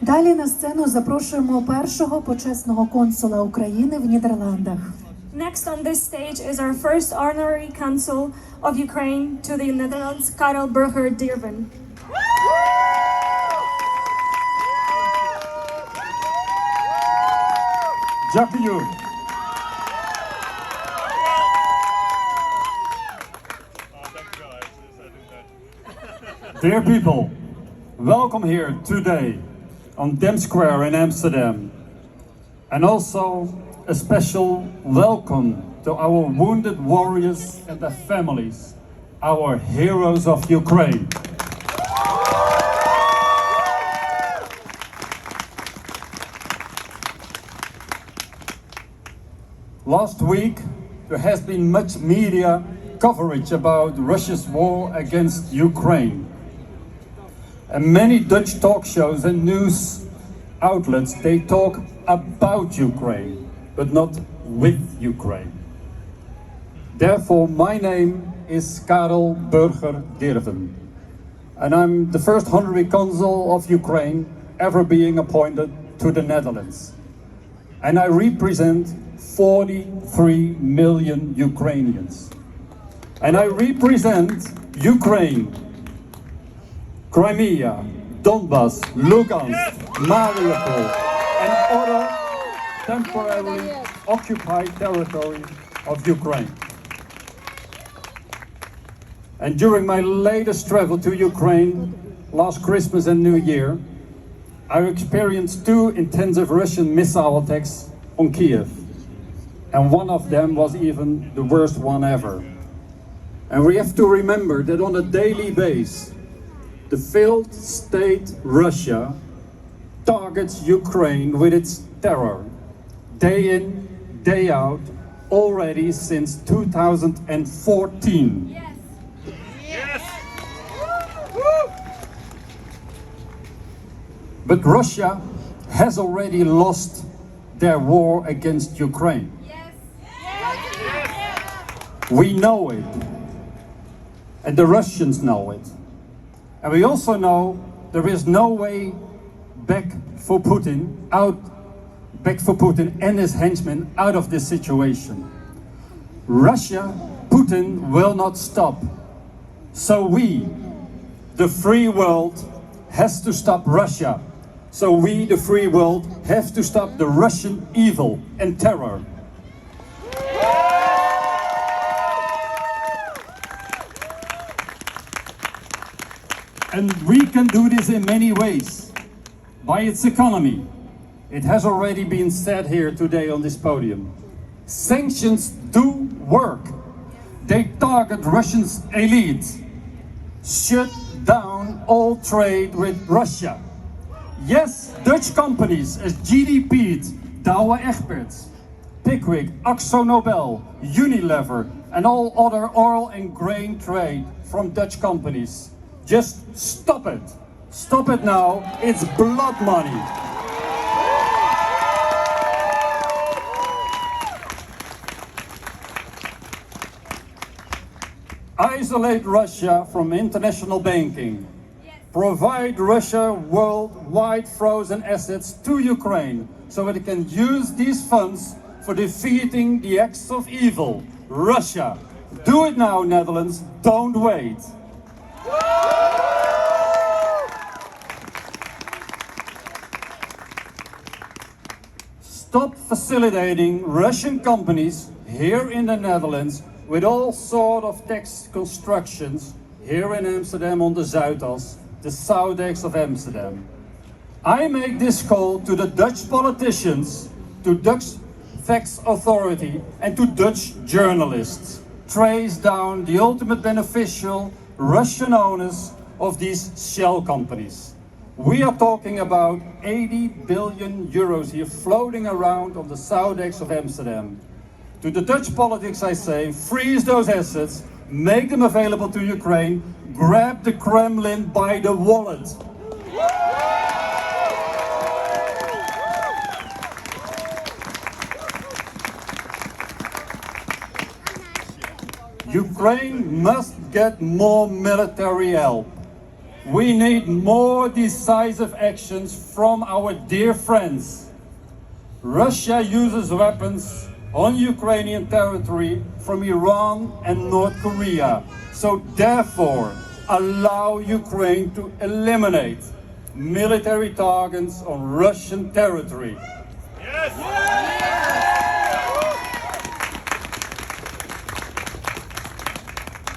Далі на сцену запрошуємо першого почесного консула України в Нідерландах. Next on this stage is our first honorary consul of Ukraine to the Netherlands, Karel Burger-Dirven. Дякую. Dear people, welcome here today on Dam Square in Amsterdam. And also a special welcome to our wounded warriors and their families, our heroes of Ukraine. Last week, there has been much media coverage about Russia's war against Ukraine. And many Dutch talk shows and news outlets, they talk about Ukraine, but not with Ukraine. Therefore, my name is Karel Burger-Dirven, and I'm the first honorary consul of Ukraine ever being appointed to the Netherlands. And I represent 43 million Ukrainians. And I represent Ukraine, Crimea, Donbass, Lugansk, Mariupol, and other temporarily occupied territory of Ukraine. And during my latest travel to Ukraine, last Christmas and New Year, I experienced 2 intensive Russian missile attacks on Kiev. And one of them was even the worst one ever. And we have to remember that on a daily basis, the failed state Russia targets Ukraine with its terror, day in, day out, already since 2014. Yes. Yes. But Russia has already lost their war against Ukraine. We know it, and the Russians know it. And we also know there is no way back for Putin and his henchmen out of this situation. Russia, Putin will not stop. So we, the free world, has to stop Russia. So we, the free world, have to stop the Russian evil and terror. And we can do this in many ways. By its economy. It has already been said here today on this podium. Sanctions do work. They target Russia's elite. Shut down all trade with Russia. Yes, Dutch companies as GDP, Douwe Egberts, Pickwick, Akzo Nobel, Unilever, and all other oil and grain trade from Dutch companies. Just stop it. Stop it now. It's blood money. Isolate Russia from international banking. Provide Russia worldwide frozen assets to Ukraine so that it can use these funds for defeating the acts of evil. Russia. Do it now, Netherlands. Don't wait. Stop facilitating Russian companies here in the Netherlands with all sort of tax constructions here in Amsterdam on the Zuidas, the Soudex of Amsterdam. I make this call to the Dutch politicians, to Dutch tax authority and to Dutch journalists. Trace down the ultimate beneficial Russian owners of these shell companies. We are talking about 80 billion euros here floating around on the Soudex of Amsterdam. To the Dutch politics I say, freeze those assets, make them available to Ukraine, grab the Kremlin by the wallet. Ukraine must get more military help. we need more decisive actions from our dear friends. Russia uses weapons on Ukrainian territory from Iran and North Korea. So therefore, allow Ukraine to eliminate military targets on Russian territory.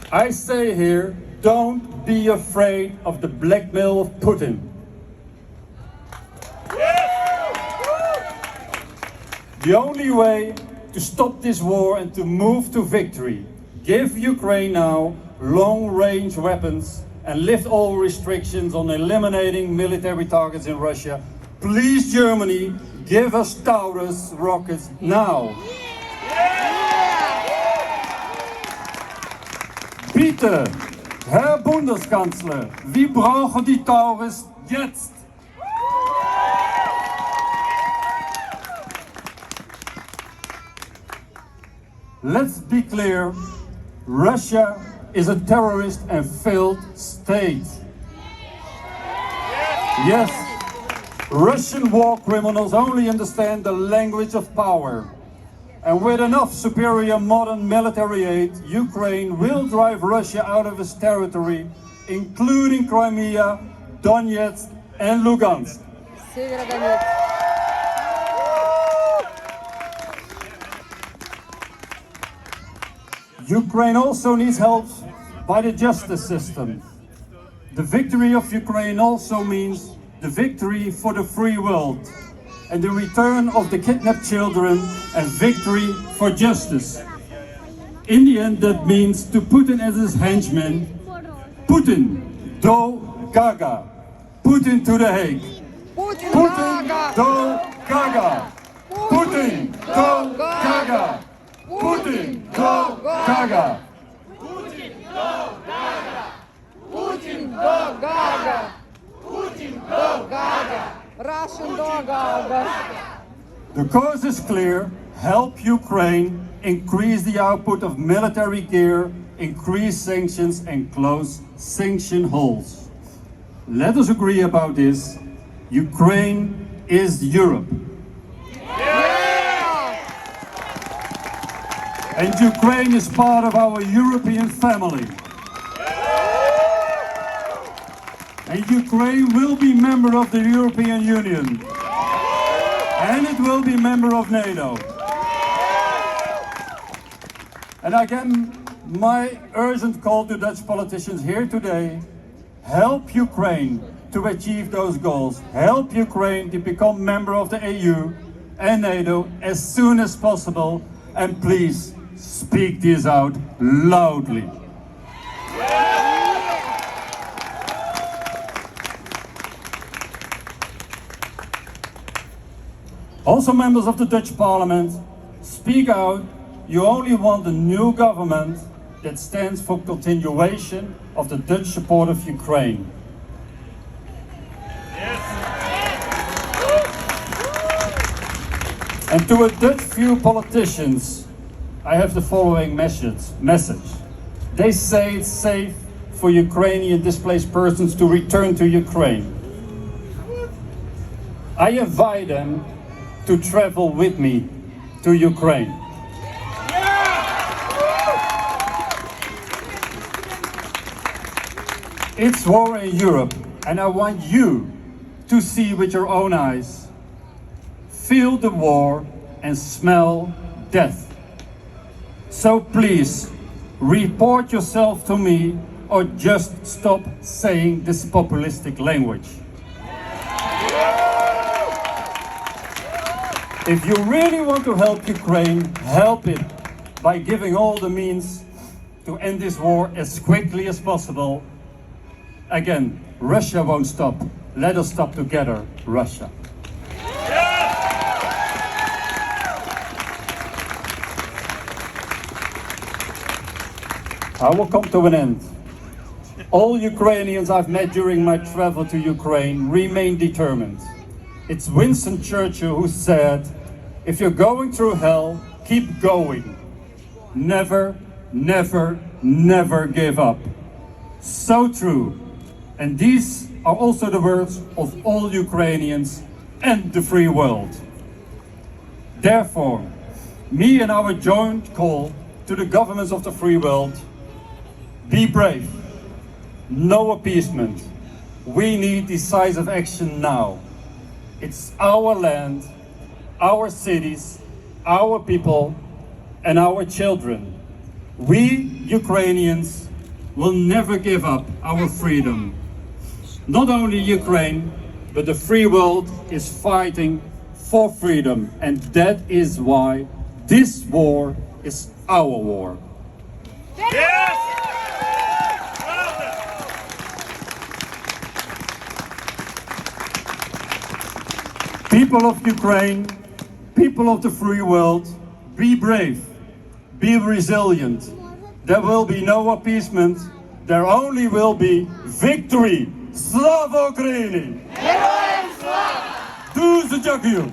I say here, don't be afraid of the blackmail of Putin. The only way to stop this war and to move to victory, give Ukraine now long-range weapons and lift all restrictions on eliminating military targets in Russia. Please, Germany, give us Taurus rockets now. Bitte, Herr Bundeskanzler, wir brauchen die Taurus jetzt. Let's be clear, Russia is a terrorist and failed state. Yes, Russian war criminals only understand the language of power. And with enough superior modern military aid, Ukraine will drive Russia out of its territory, including Crimea, Donetsk and Lugansk. Ukraine also needs help by the justice system. The victory of Ukraine also means the victory for the free world and the return of the kidnapped children and victory for justice. In the end, that means to Putin as his henchmen, Putin, do Gaga. Putin to the Hague. Putin, do Gaga. Putin, do Gaga. Putin, do Gaga. Putin, do Gaga. Putin, do Gaga. Putin, do Gaga. Russian do Gaga. The course is clear. Help Ukraine increase the output of military gear, increase sanctions and close sanction holes. Let us agree about this. Ukraine is Europe. And Ukraine is part of our European family. And Ukraine will be member of the European Union. And it will be member of NATO. And again, my urgent call to Dutch politicians here today, help Ukraine to achieve those goals. Help Ukraine to become member of the EU and NATO as soon as possible. And please, speak this out loudly. Also, members of the Dutch Parliament, speak out. You only want a new government that stands for continuation of the Dutch support of Ukraine. And to a Dutch few politicians, I have the following message. They say it's safe for Ukrainian displaced persons to return to Ukraine. I invite them to travel with me to Ukraine. It's war in Europe, and I want you to see with your own eyes, feel the war and smell death. So please, report yourself to me or just stop saying this populistic language. If you really want to help Ukraine, help it by giving all the means to end this war as quickly as possible. Again, Russia won't stop. Let us stop together, Russia. I will come to an end. All Ukrainians I've met during my travel to Ukraine remain determined. It's Winston Churchill who said, if you're going through hell, keep going. Never, never, never give up. So true. And these are also the words of all Ukrainians and the free world. Therefore, me and our joint call to the governments of the free world: be brave, no appeasement. We need decisive action now. It's our land, our cities, our people, and our children. We, Ukrainians, will never give up our freedom. Not only Ukraine, but the free world is fighting for freedom, and that is why this war is our war. People of Ukraine, people of the free world, be brave, be resilient. There will be no appeasement, there only will be victory. Slava Ukraini! Дуже дякую!